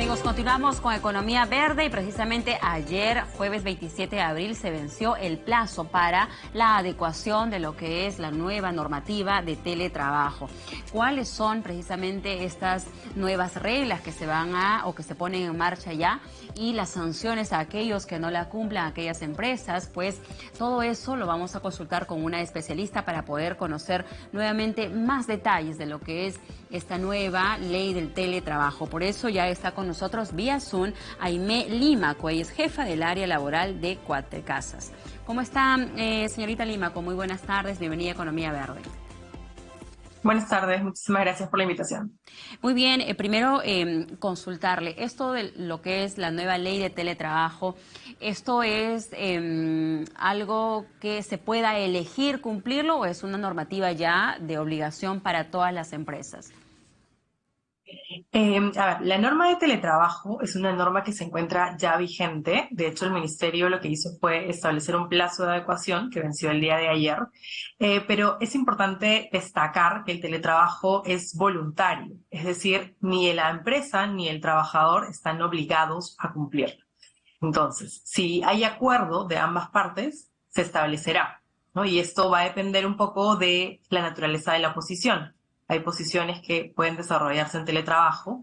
amigos, continuamos con Economía Verde y precisamente ayer, jueves 27 de abril, se venció el plazo para la adecuación de lo que es la nueva normativa de teletrabajo. ¿Cuáles son precisamente estas nuevas reglas que se van o que se ponen en marcha ya y las sanciones a aquellos que no la cumplan, a aquellas empresas? Pues todo eso lo vamos a consultar con una especialista para poder conocer nuevamente más detalles de lo que es esta nueva ley del teletrabajo. Por eso ya está con nosotros vía Zoom Aimé Límaco, ella es jefa del área laboral de Cuatro Casas. ¿Cómo está, señorita Límaco? Muy buenas tardes, bienvenida a Economía Verde. Buenas tardes, muchísimas gracias por la invitación. Muy bien, primero consultarle, esto de lo que es la nueva ley de teletrabajo, ¿esto es algo que se pueda elegir cumplirlo o es una normativa ya de obligación para todas las empresas? La norma de teletrabajo es una norma que se encuentra ya vigente. De hecho, el ministerio lo que hizo fue establecer un plazo de adecuación que venció el día de ayer. Pero es importante destacar que el teletrabajo es voluntario, es decir, ni la empresa ni el trabajador están obligados a cumplirlo. Entonces, si hay acuerdo de ambas partes, se establecerá, ¿no? Y esto va a depender un poco de la naturaleza de la posición. Hay posiciones que pueden desarrollarse en teletrabajo.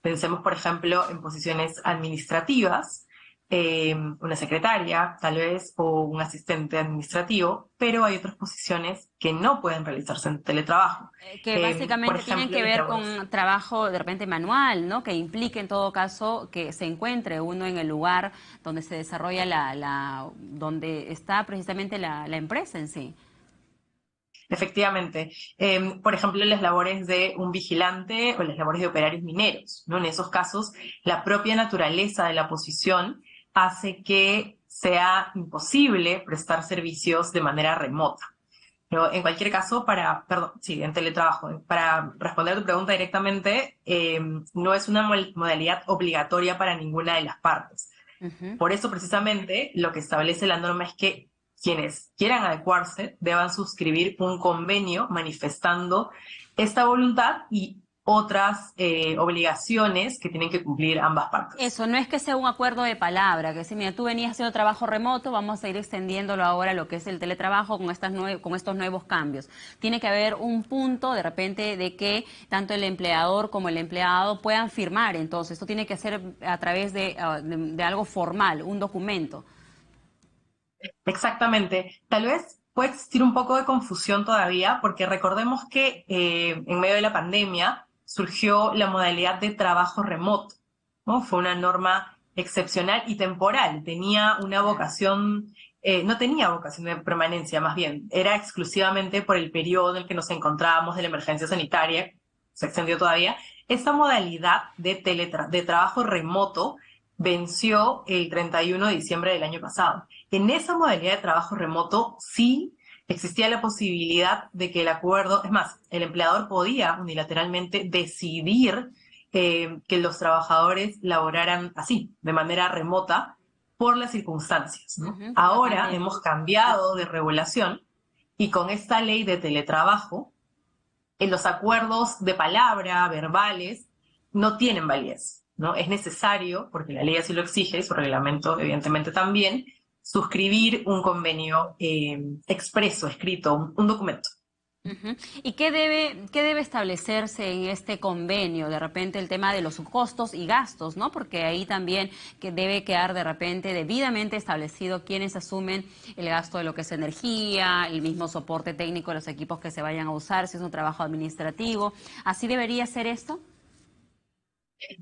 Pensemos, por ejemplo, en posiciones administrativas, una secretaria, tal vez, o un asistente administrativo, pero hay otras posiciones que no pueden realizarse en teletrabajo. Que Por básicamente tienen ejemplo, que las ver labores. con trabajo de repente manual, ¿no? Que implique en todo caso que se encuentre uno en el lugar donde se desarrolla donde está precisamente la empresa en sí. Efectivamente. Por ejemplo, las labores de un vigilante o las labores de operarios mineros, ¿no? En esos casos, la propia naturaleza de la posición hace que sea imposible prestar servicios de manera remota. Pero en cualquier caso, en teletrabajo, para responder a tu pregunta directamente, no es una modalidad obligatoria para ninguna de las partes. Ujú. Por eso, precisamente, lo que establece la norma es que quienes quieran adecuarse deban suscribir un convenio manifestando esta voluntad y otras obligaciones que tienen que cumplir ambas partes. Eso, no es que sea un acuerdo de palabra, que si mira, tú venías haciendo trabajo remoto, vamos a ir extendiéndolo ahora a lo que es el teletrabajo con con estos nuevos cambios. Tiene que haber un punto de repente de que tanto el empleador como el empleado puedan firmar. Entonces, esto tiene que ser a través de algo formal, un documento. Exactamente. Tal vez puede existir un poco de confusión todavía, porque recordemos que en medio de la pandemia surgió la modalidad de trabajo remoto, ¿no? Fue una norma excepcional y temporal. Tenía una vocación, no tenía vocación de permanencia, más bien, era exclusivamente por el periodo en el que nos encontrábamos de la emergencia sanitaria, se extendió todavía. Esta modalidad de trabajo remoto venció el 31 de diciembre del año pasado. En esa modalidad de trabajo remoto sí existía la posibilidad de que el acuerdo, es más, el empleador podía unilateralmente decidir que los trabajadores laboraran así, de manera remota, por las circunstancias, ¿no? Ujú, por la Ahora pandemia. hemos cambiado de regulación y con esta ley de teletrabajo, en los acuerdos de palabra, verbales, no tienen validez, ¿no? Es necesario, porque la ley así lo exige y su reglamento evidentemente también, suscribir un convenio expreso, escrito, un documento. Ujú. ¿Y qué debe establecerse en este convenio? De repente el tema de los costos y gastos, ¿no? Porque ahí también que debe quedar de repente debidamente establecido quiénes asumen el gasto de lo que es energía, el mismo soporte técnico de los equipos que se vayan a usar, si es un trabajo administrativo. ¿Así debería ser esto?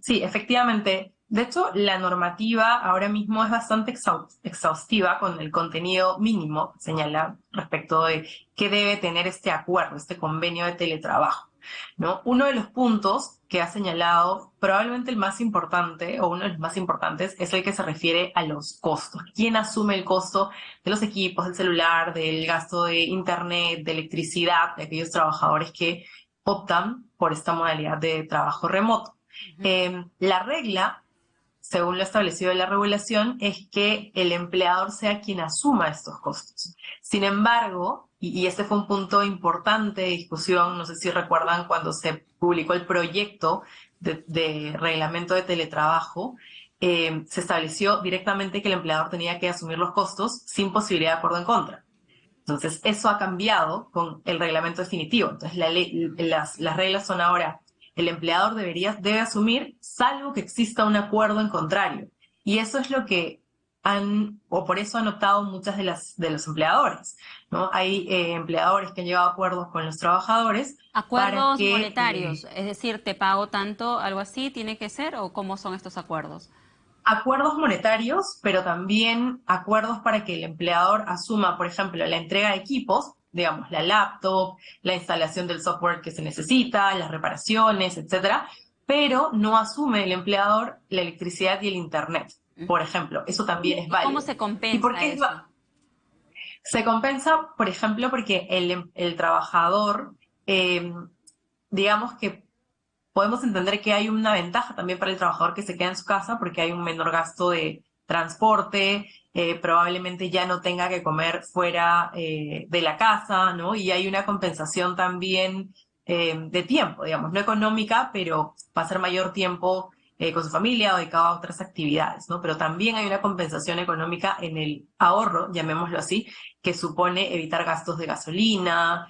Sí, efectivamente. De hecho, la normativa ahora mismo es bastante exhaustiva con el contenido mínimo, que señala respecto de qué debe tener este acuerdo, este convenio de teletrabajo, ¿no? Uno de los puntos que ha señalado, probablemente el más importante, o uno de los más importantes, es el que se refiere a los costos. ¿Quién asume el costo de los equipos, del celular, del gasto de internet, de electricidad, de aquellos trabajadores que optan por esta modalidad de trabajo remoto? Ujú. La regla, según lo establecido en la regulación, es que el empleador sea quien asuma estos costos. Sin embargo, y este fue un punto importante de discusión, no sé si recuerdan cuando se publicó el proyecto de reglamento de teletrabajo, se estableció directamente que el empleador tenía que asumir los costos sin posibilidad de acuerdo en contra. Entonces, eso ha cambiado con el reglamento definitivo. Entonces, las reglas son ahora, el empleador debe asumir, salvo que exista un acuerdo en contrario. Y eso es lo que por eso han optado muchas de los empleadores, ¿no? Hay empleadores que han llegado a acuerdos con los trabajadores para Acuerdos que monetarios, es decir, te pago tanto, algo así, ¿tiene que ser? ¿O cómo son estos acuerdos? acuerdos monetarios, pero también acuerdos para que el empleador asuma, por ejemplo, la entrega de equipos, digamos, la laptop, la instalación del software que se necesita, las reparaciones, etcétera, pero no asume el empleador la electricidad y el internet, por ejemplo. Eso también es ¿Y cómo válido. se ¿Y por compensa qué eso? se compensa? Por ejemplo, porque el trabajador, eh, digamos que podemos entender que hay una ventaja también para el trabajador que se queda en su casa porque hay un menor gasto de transporte, probablemente ya no tenga que comer fuera de la casa, ¿no? Y hay una compensación también de tiempo, digamos, no económica, pero pasar mayor tiempo con su familia o dedicado a otras actividades, ¿no? Pero también hay una compensación económica en el ahorro, llamémoslo así, que supone evitar gastos de gasolina,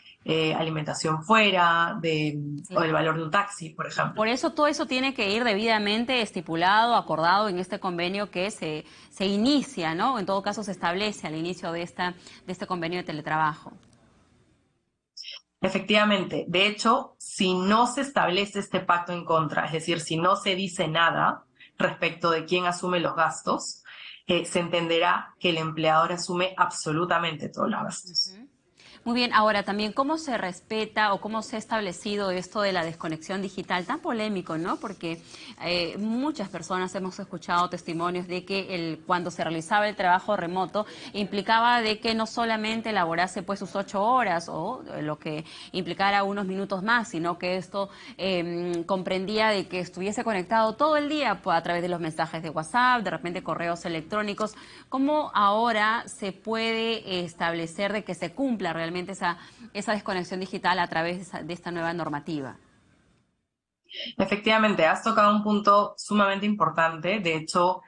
alimentación fuera, o el Claro. valor de un taxi, por ejemplo. Por eso todo eso tiene que ir debidamente estipulado, acordado en este convenio que se inicia, ¿no? En todo caso se establece al inicio de este convenio de teletrabajo. Efectivamente, de hecho, si no se establece este pacto en contra, es decir, si no se dice nada respecto de quién asume los gastos, se entenderá que el empleador asume absolutamente todos los gastos. Muy bien, ahora también cómo se respeta o cómo se ha establecido esto de la desconexión digital, tan polémico, ¿no? Porque muchas personas hemos escuchado testimonios de que cuando se realizaba el trabajo remoto implicaba de que no solamente elaborase pues sus 8 horas o lo que implicara unos minutos más, sino que esto comprendía de que estuviese conectado todo el día pues, a través de los mensajes de WhatsApp, de repente correos electrónicos. ¿Cómo ahora se puede establecer de que se cumpla realmente esa desconexión digital a través de esta nueva normativa? Efectivamente, has tocado un punto sumamente importante. De hecho,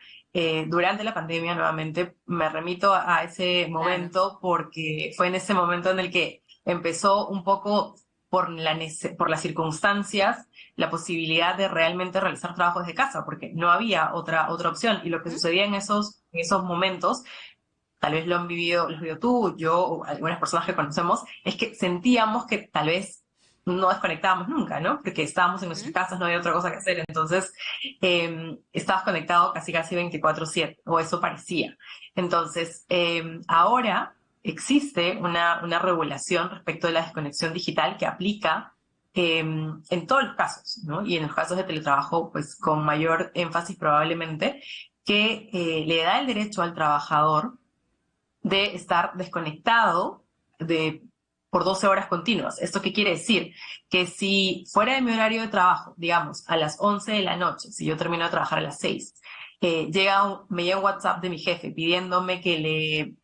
durante la pandemia, nuevamente, me remito a ese Claro. momento porque fue en ese momento en el que empezó un poco por las circunstancias la posibilidad de realmente realizar trabajo desde casa, porque no había otra opción. Y lo que sucedía en esos momentos, tal vez lo han vivido, los vivido tú, yo o algunas personas que conocemos, es que sentíamos que tal vez no desconectábamos nunca, ¿no? Porque estábamos en nuestras casas, no había otra cosa que hacer. Entonces, estabas conectado casi 24/7, o eso parecía. Entonces, ahora existe una regulación respecto de la desconexión digital que aplica en todos los casos, ¿no? Y en los casos de teletrabajo, pues con mayor énfasis probablemente, que le da el derecho al trabajador de estar desconectado por 12 horas continuas. ¿Esto qué quiere decir? Que si fuera de mi horario de trabajo, digamos, a las 11 de la noche, si yo termino de trabajar a las 6, me llega un WhatsApp de mi jefe pidiéndome que le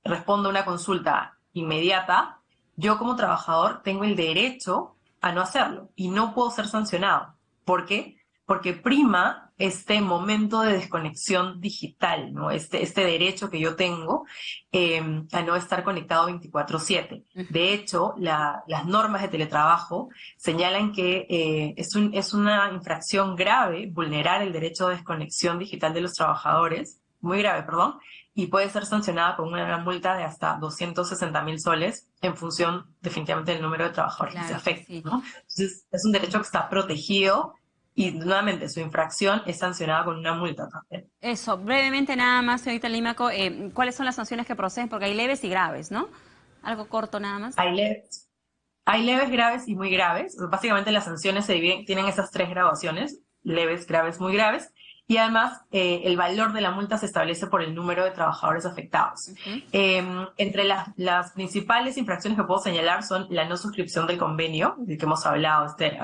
responda una consulta inmediata, yo como trabajador tengo el derecho a no hacerlo y no puedo ser sancionado. ¿Por qué? Porque prima este momento de desconexión digital, ¿no? Este derecho que yo tengo a no estar conectado 24/7. De hecho, las normas de teletrabajo señalan que es una infracción grave vulnerar el derecho de desconexión digital de los trabajadores, muy grave, perdón, y puede ser sancionada con una multa de hasta 260.000 soles en función definitivamente del número de trabajadores que se Claro que afecten, sí. ¿no? Entonces, es un derecho que está protegido y nuevamente su infracción es sancionada con una multa también. Eso, brevemente nada más, señorita Límaco, ¿cuáles son las sanciones que proceden? Porque hay leves y graves, ¿no? Algo corto nada más. Hay leves, graves y muy graves. Básicamente las sanciones se dividen, tienen esas tres graduaciones, leves, graves, muy graves. Y además el valor de la multa se establece por el número de trabajadores afectados. Entre las principales infracciones que puedo señalar son la no suscripción del convenio, del que hemos hablado, este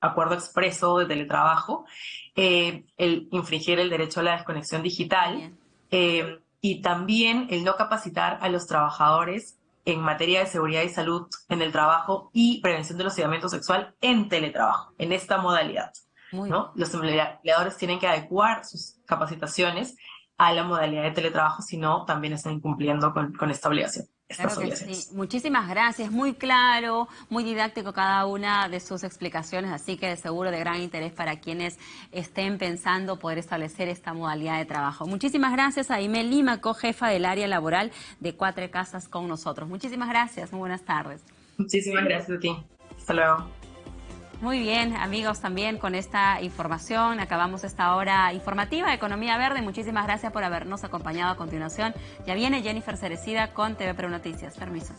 acuerdo expreso de teletrabajo, el infringir el derecho a la desconexión digital, y también el no capacitar a los trabajadores en materia de seguridad y salud en el trabajo y prevención del hostigamiento sexual en teletrabajo, en esta modalidad. Muy ¿no? Los empleadores tienen que adecuar sus capacitaciones a la modalidad de teletrabajo, si no, también están incumpliendo con esta obligación, estas Claro que sí. obligaciones. Muchísimas gracias. Muy claro, muy didáctico cada una de sus explicaciones, así que de seguro de gran interés para quienes estén pensando poder establecer esta modalidad de trabajo. Muchísimas gracias a Aimee Lima, co-jefa del área laboral de Cuatro Casas con nosotros. Muchísimas gracias. Muy buenas tardes. Muchísimas gracias a ti. Hasta luego. Muy bien, amigos, también con esta información acabamos esta hora informativa de Economía Verde. Muchísimas gracias por habernos acompañado a continuación. Ya viene Jennifer Cerecida con TV Pro Noticias. Permiso.